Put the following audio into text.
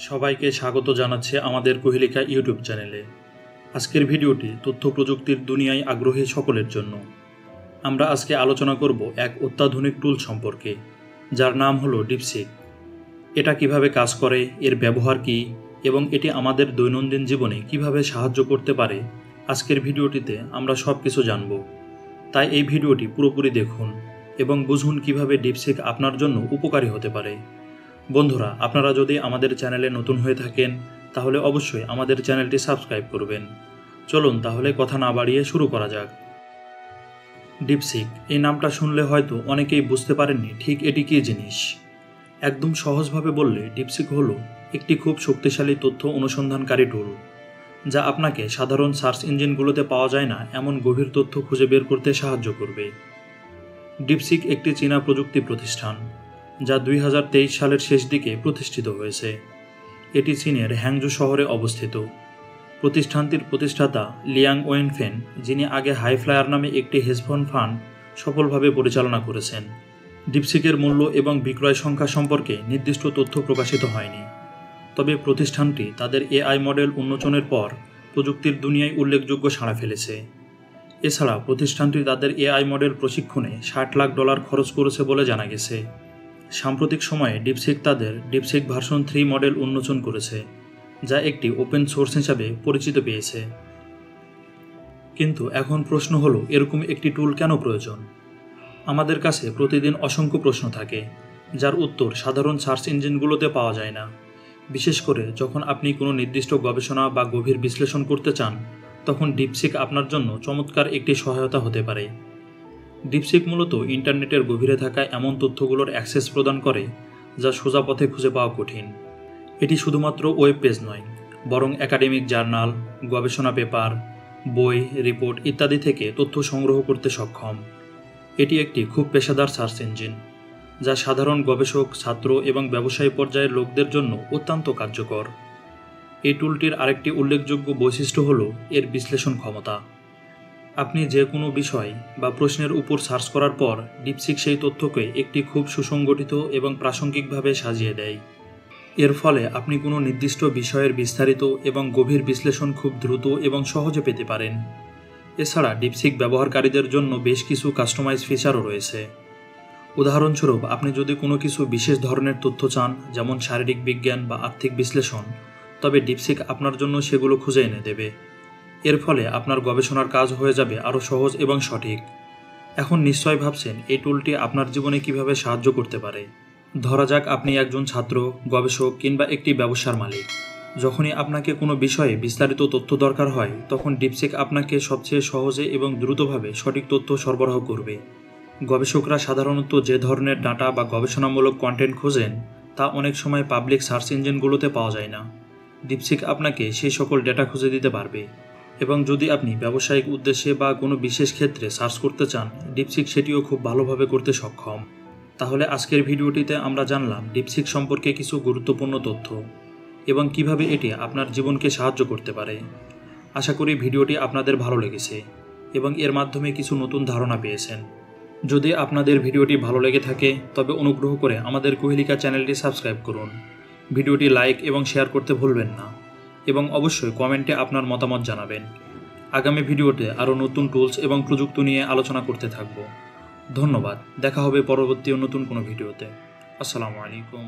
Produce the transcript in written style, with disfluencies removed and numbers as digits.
সবাইকে স্বাগত জানাচ্ছে আমাদের কোহেলিকা ইউটিউব চ্যানেলে। আজকের ভিডিওটি তথ্য প্রযুক্তির দুনিয়ায় আগ্রহী সকলের জন্য। আমরা আজকে আলোচনা করব এক অত্যাধুনিক টুল সম্পর্কে, যার নাম হলো ডিপসিক। এটা কিভাবে কাজ করে, এর ব্যবহার কী এবং এটি আমাদের দৈনন্দিন জীবনে কিভাবে সাহায্য করতে পারে, আজকের ভিডিওটিতে আমরা সব কিছু জানব। তাই এই ভিডিওটি পুরোপুরি দেখুন এবং বুঝুন কিভাবে ডিপসিক আপনার জন্য উপকারী হতে পারে। বন্ধুরা, আপনারা যদি আমাদের চ্যানেলে নতুন হয়ে থাকেন তাহলে অবশ্যই আমাদের চ্যানেলটি সাবস্ক্রাইব করবেন। চলুন তাহলে কথা না বাড়িয়ে শুরু করা যাক। ডিপসিক এই নামটা শুনলে হয়তো অনেকেই বুঝতে পারেননি ঠিক এটি কী জিনিস। একদম সহজভাবে বললে ডিপসিক হলো একটি খুব শক্তিশালী তথ্য অনুসন্ধানকারী টুল, যা আপনাকে সাধারণ সার্চ ইঞ্জিনগুলোতে পাওয়া যায় না এমন গভীর তথ্য খুঁজে বের করতে সাহায্য করবে। ডিপসিক একটি চীনা প্রযুক্তি প্রতিষ্ঠান, যা 2023 সালের শেষ দিকে প্রতিষ্ঠিত হয়েছে। এটি চীনের হ্যাংজু শহরে অবস্থিত। প্রতিষ্ঠানটির প্রতিষ্ঠাতা লিয়াং ওয়েনফেন, যিনি আগে হাইফ্লায়ার নামে একটি হেজ ফান্ড সফলভাবে পরিচালনা করেছেন। ডিপসিকের মূল্য এবং বিক্রয় সংখ্যা সম্পর্কে নির্দিষ্ট তথ্য প্রকাশিত হয়নি, তবে প্রতিষ্ঠানটি তাদের এআই মডেল উন্মোচনের পর প্রযুক্তির দুনিয়ায় উল্লেখযোগ্য সাড়া ফেলেছে। এছাড়া প্রতিষ্ঠানটি তাদের এআই মডেল প্রশিক্ষণে $60 লাখ খরচ করেছে বলে জানা গেছে। সাম্প্রতিক সময়ে ডিপসিক তাদের ডিপসিক ভার্সন 3 মডেল উন্মোচন করেছে, যা একটি ওপেন সোর্স হিসাবে পরিচিত পেয়েছে। কিন্তু এখন প্রশ্ন হলো, এরকম একটি টুল কেন প্রয়োজন? আমাদের কাছে প্রতিদিন অসংখ্য প্রশ্ন থাকে, যার উত্তর সাধারণ সার্চ ইঞ্জিনগুলোতে পাওয়া যায় না। বিশেষ করে যখন আপনি কোনো নির্দিষ্ট গবেষণা বা গভীর বিশ্লেষণ করতে চান, তখন ডিপসিক আপনার জন্য চমৎকার একটি সহায়তা হতে পারে। ডিপসিক মূলত ইন্টারনেটের গভীরে থাকা এমন তথ্যগুলোর অ্যাক্সেস প্রদান করে যা সোজা পথে খুঁজে পাওয়া কঠিন। এটি শুধুমাত্র ওয়েব পেজ নয়, বরং একাডেমিক জার্নাল, গবেষণা পেপার, বই, রিপোর্ট ইত্যাদি থেকে তথ্য সংগ্রহ করতে সক্ষম। এটি একটি খুব পেশাদার সার্চ ইঞ্জিন, যা সাধারণ গবেষক, ছাত্র এবং ব্যবসায়ী পর্যায়ের লোকদের জন্য অত্যন্ত কার্যকর। এই টুলটির আরেকটি উল্লেখযোগ্য বৈশিষ্ট্য হল এর বিশ্লেষণ ক্ষমতা। আপনি যে কোনো বিষয় বা প্রশ্নের উপর সার্চ করার পর ডিপসিক সেই তথ্যকে একটি খুব সুসংগঠিত এবং প্রাসঙ্গিকভাবে সাজিয়ে দেয়। এর ফলে আপনি কোনো নির্দিষ্ট বিষয়ের বিস্তারিত এবং গভীর বিশ্লেষণ খুব দ্রুত এবং সহজে পেতে পারেন। এছাড়া ডিপসিক ব্যবহারকারীদের জন্য বেশ কিছু কাস্টমাইজ ফিচারও রয়েছে। উদাহরণস্বরূপ, আপনি যদি কোনো কিছু বিশেষ ধরনের তথ্য চান, যেমন শারীরিক বিজ্ঞান বা আর্থিক বিশ্লেষণ, তবে ডিপসিক আপনার জন্য সেগুলো খুঁজে এনে দেবে। এর ফলে আপনার গবেষণার কাজ হয়ে যাবে আরও সহজ এবং সঠিক। এখন নিশ্চয় ভাবছেন এই টুলটি আপনার জীবনে কিভাবে সাহায্য করতে পারে। ধরা যাক আপনি একজন ছাত্র, গবেষক কিংবা একটি ব্যবসার মালিক। যখনই আপনাকে কোনো বিষয়ে বিস্তারিত তথ্য দরকার হয়, তখন ডিপসিক আপনাকে সবচেয়ে সহজে এবং দ্রুতভাবে সঠিক তথ্য সরবরাহ করবে। গবেষকরা সাধারণত যে ধরনের ডাটা বা গবেষণামূলক কন্টেন্ট খোঁজেন, তা অনেক সময় পাবলিক সার্চ ইঞ্জিনগুলোতে পাওয়া যায় না। ডিপসিক আপনাকে সেই সকল ডেটা খুঁজে দিতে পারবে, এবং যদি আপনি ব্যবসায়িক উদ্দেশ্যে বা কোনো বিশেষ ক্ষেত্রে সার্চ করতে চান, ডিপসিক সেটিও খুব ভালোভাবে করতে সক্ষম। তাহলে আজকের ভিডিওটিতে আমরা জানলাম ডিপসিক সম্পর্কে কিছু গুরুত্বপূর্ণ তথ্য এবং কিভাবে এটি আপনার জীবনকে সাহায্য করতে পারে। আশা করি ভিডিওটি আপনাদের ভালো লেগেছে এবং এর মাধ্যমে কিছু নতুন ধারণা পেয়েছেন। যদি আপনাদের ভিডিওটি ভালো লেগে থাকে, তবে অনুগ্রহ করে আমাদের কোহেলিকা চ্যানেলটি সাবস্ক্রাইব করুন, ভিডিওটি লাইক এবং শেয়ার করতে ভুলবেন না, এবং অবশ্যই কমেন্টে আপনার মতামত জানাবেন। আগামী ভিডিওতে আরও নতুন টুলস এবং প্রযুক্তি নিয়ে আলোচনা করতে থাকব। ধন্যবাদ। দেখা হবে পরবর্তী নতুন কোনো ভিডিওতে। আসসালামু আলাইকুম।